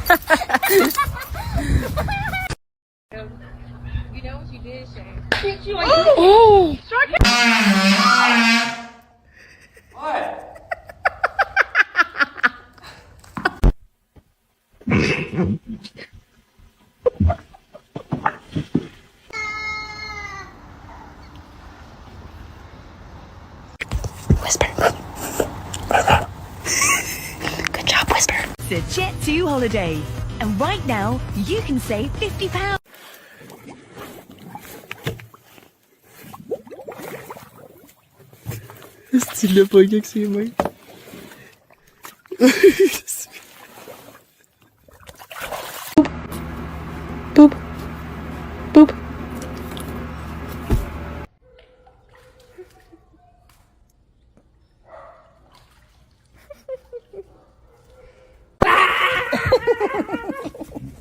You know what you did, Shane? Oh! What? Whisper. Good job, Whisper. It's a Jet2 holiday. And right now, you can save £50. Stille böceksin bak. Boop. Boop.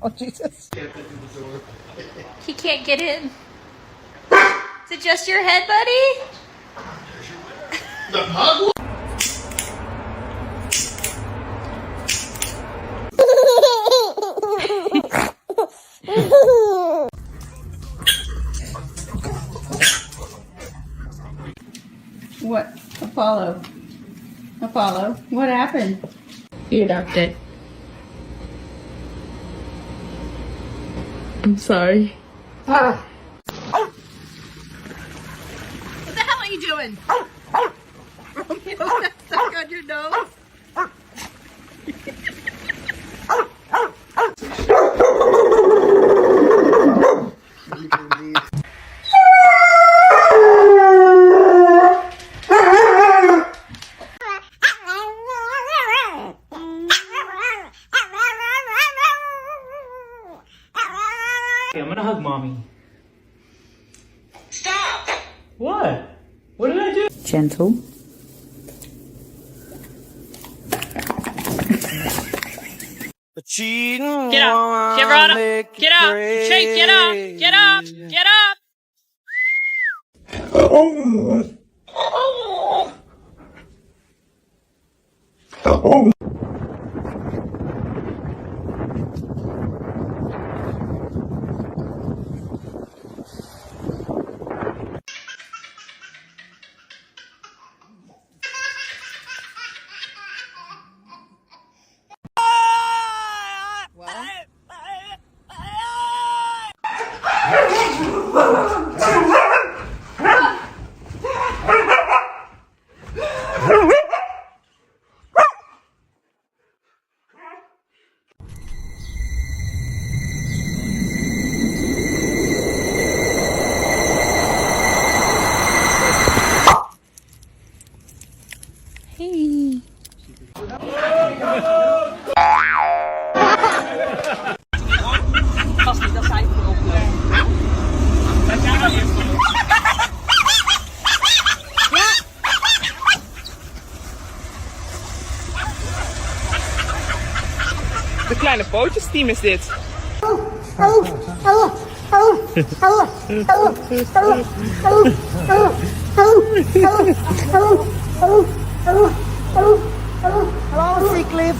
Oh, Jesus. He can't get in. Is it just your head, buddy? What? Apollo? Apollo? What happened? You adopted. I'm sorry. What the hell are you doing? Romeo got stuck on your nose. I'm gonna hug mommy. Stop! What? What did I do? Gentle. Get up! Get right up! Get up! Shake! Get up! Get up! Get up! Hey. De kleine pootjesteam is dit. Hello, Seacliff.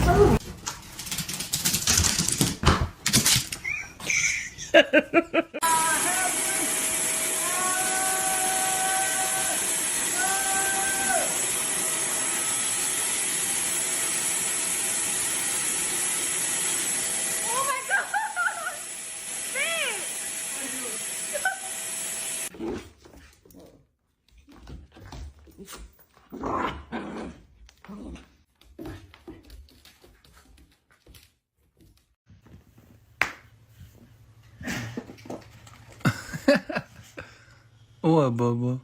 What, Bubba?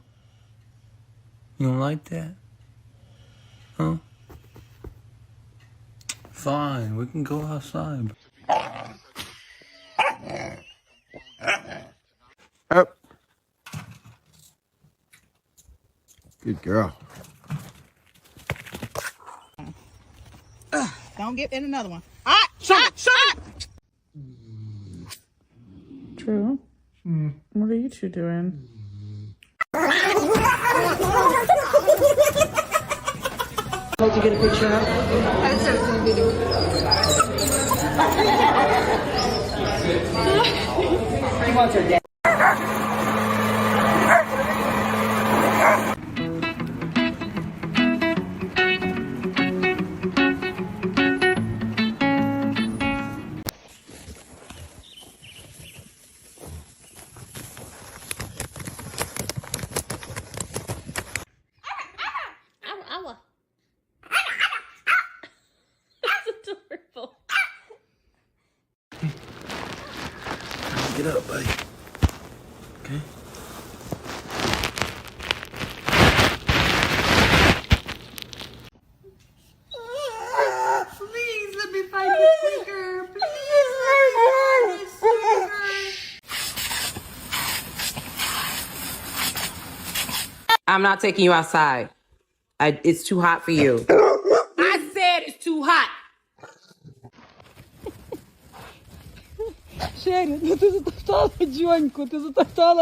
You don't like that? Huh? Fine, we can go outside. Up. Good girl. Don't get in another one. Ah! Shut it! True. What are you two doing? Did you get a picture of? Ow, That's adorable. Get up, buddy. Okay? Please let me find the speaker. Please let me find the speaker. I'm not taking you outside. It's too hot for you. I said it's too hot. Шерри, ну ты затоптала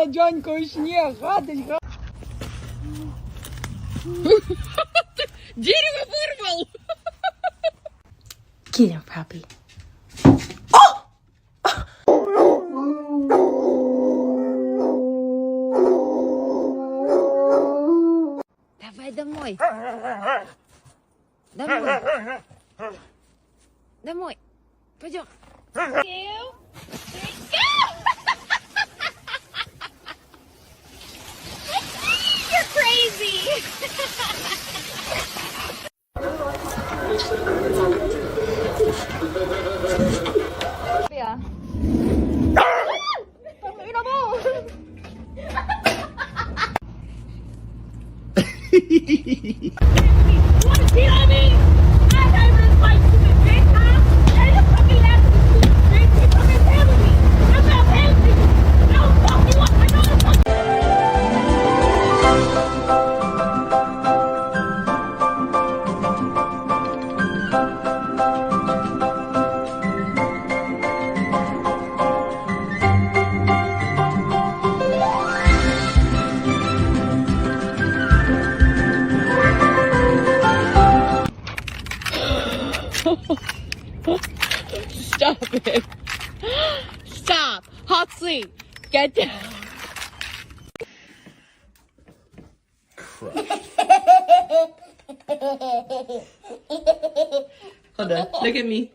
Джоньку, очень гадость. Дерево вырвал! Get him, puppy. Давай домой. Домой. Домой. Пойдем. You're crazy. Yeah. Stop it. Stop. Hot sleep. Get down. Hold on. Look at me.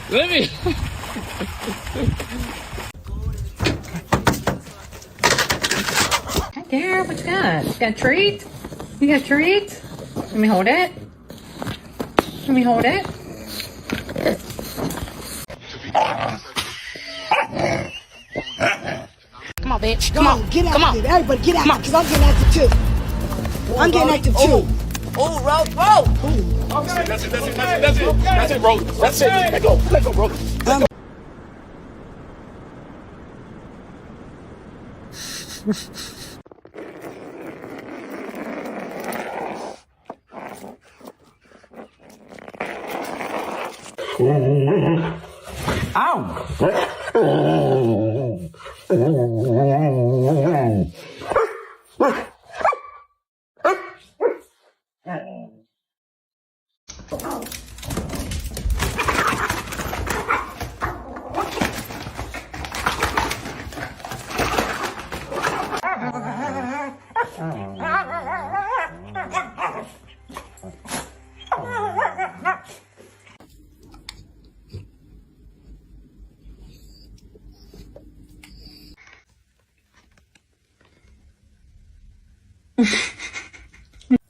Let me. There, what you got? You got a treat? You got a treat? Let me hold it. Let me hold it. Come on, bitch. Come on. Get active. Everybody get active, because I'm getting active too. I'm getting active too. Oh, roll. That's it, bro. That's it. Let go, bro.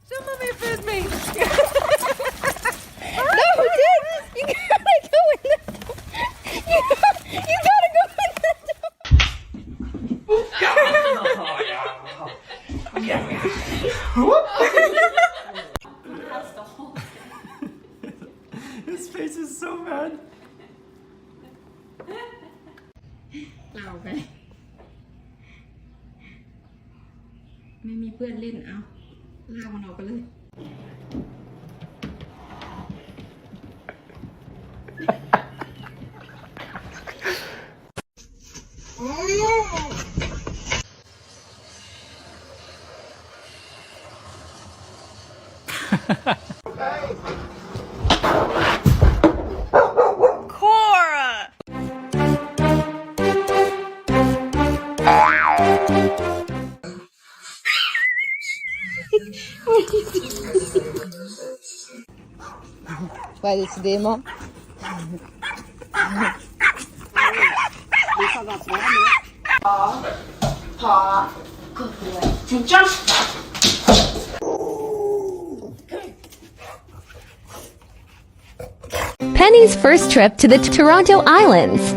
Somebody fizz me. No, dude. You gotta go in the door. You gotta go in the His face is so bad. เราไปไม่มีเพื่อนเล่นเอา Cora! Vai décidément. Penny's first trip to the Toronto Islands.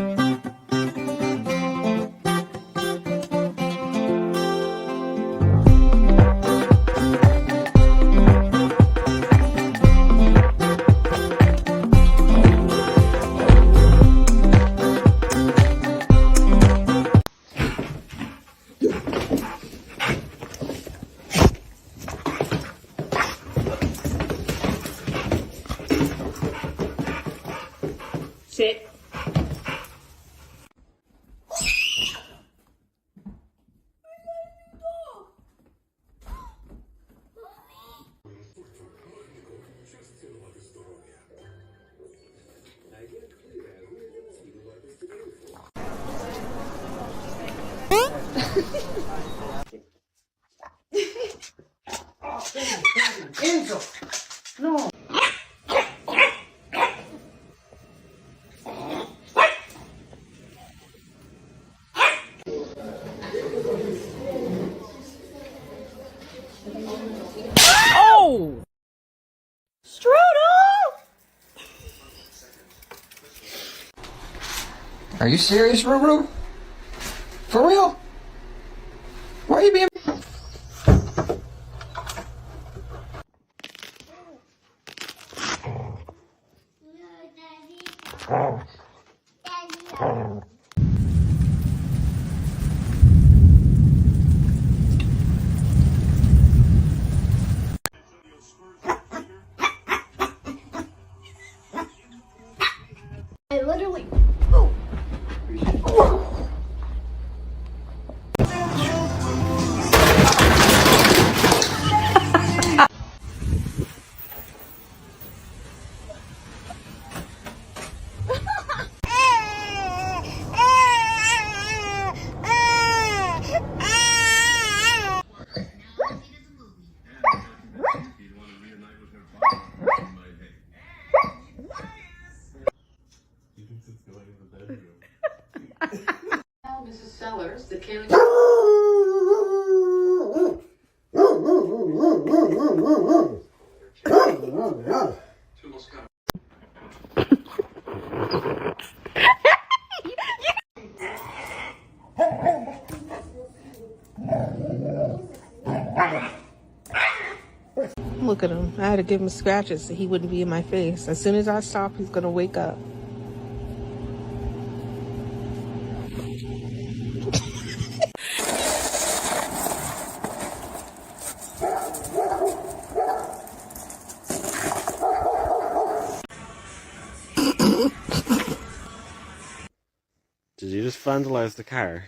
Sit. Enzo. No. Oh! Are you serious, Ruru? For real? Why are you being... I literally. Mrs. Sellers, the carry. Look at him. I had to give him scratches so he wouldn't be in my face. As soon as I stop, he's gonna wake up. Did you just vandalize the car?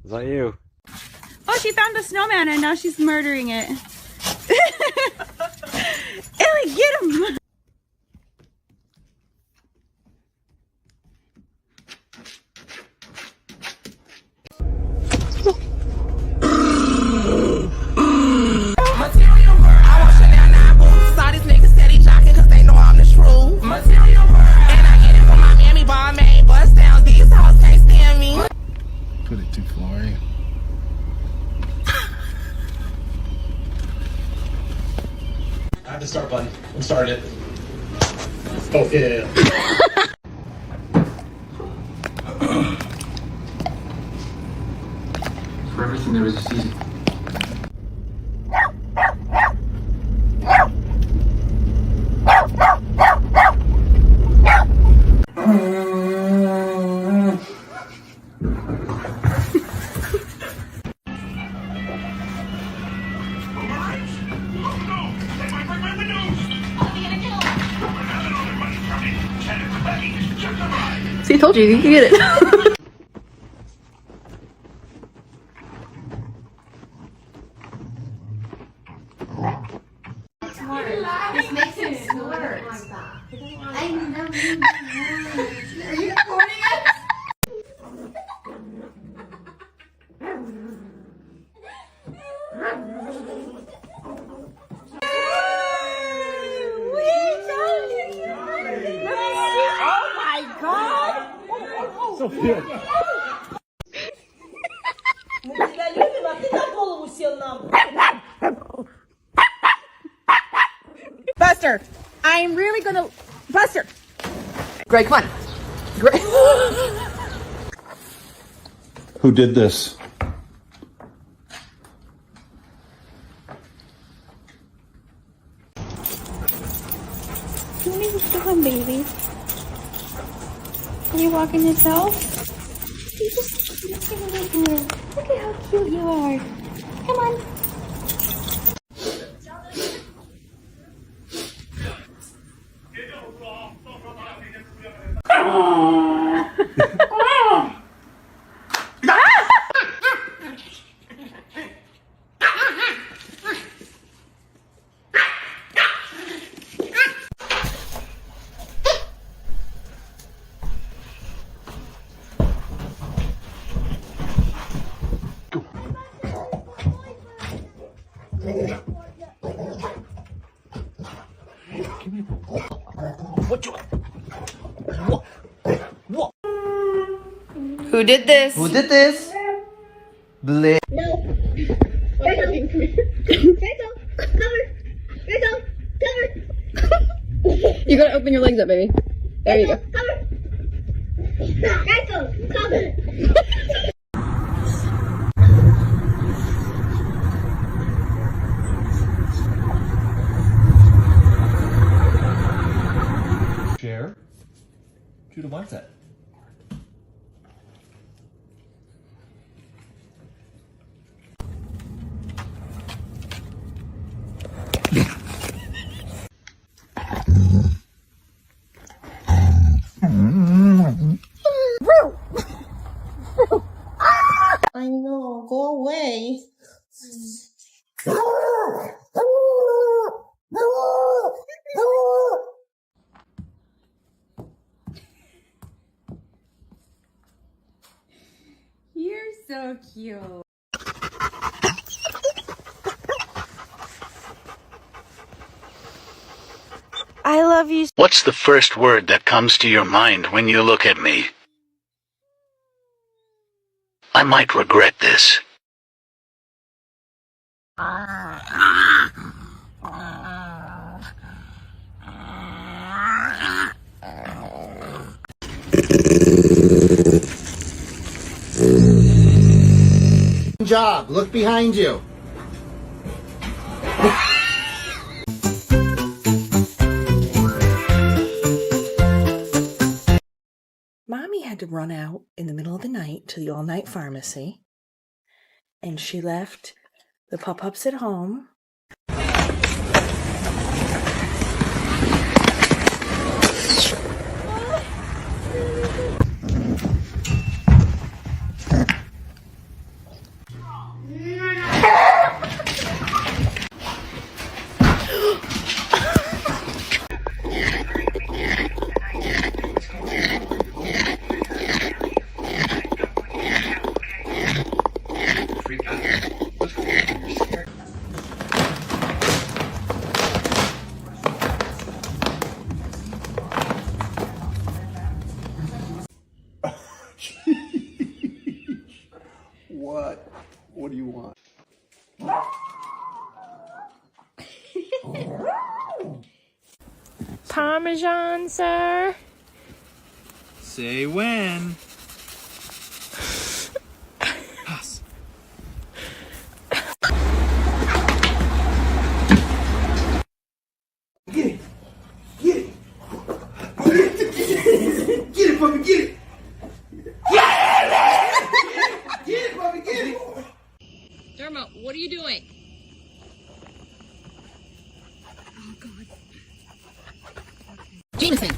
Is that you? Oh, she found the snowman and now she's murdering it. Ellie, get him! Put it too far in. I have the start button. I'm starting it. Oh, yeah. For everything there is a season. told you, you can get it. This makes him smart. I know. Are you recording it? Oh my God! Sophia. Buster, I'm really gonna... Buster! Greg, come on. Greg. Who did this? What are you doing, baby? Are you walking yourself? You just look at me. Look at how cute you are. Come on. Who did this? Who did this? Blake. No. Rachel, come here. Rachel, cover. Rachel, cover. You gotta open your legs up, baby. There you go. Cover. Rachel, cover. Share. Judah wants that. I know, go away. You're so cute. I love you. What's the first word that comes to your mind when you look at me? I might regret this. Good job. Look behind you. Mommy had to run out in the middle of the night to the all-night pharmacy, and she left the pup-ups at home. What do you want? Parmesan, sir. Say when. Pass. Get it. Get it. Get it. Get it, puppy. Get it. Get it, puppy. Get it. Dermot, what are you doing? Jameson.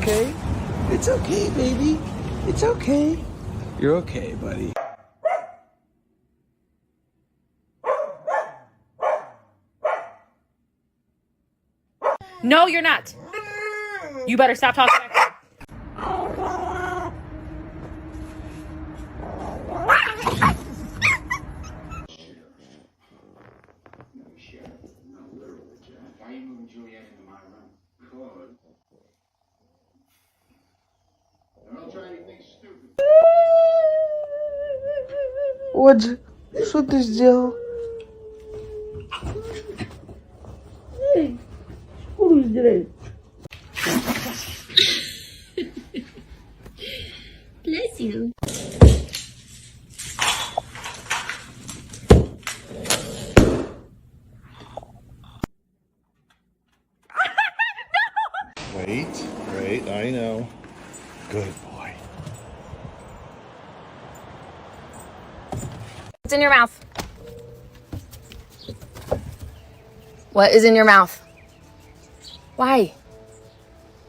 okay? It's okay, baby. It's okay. You're okay, buddy. No, you're not. You better stop talking back there. Отже, що ти сделал? Эй, что сделал? Bless you. Wait, I know. Good boy. What's in your mouth? What is in your mouth? Why?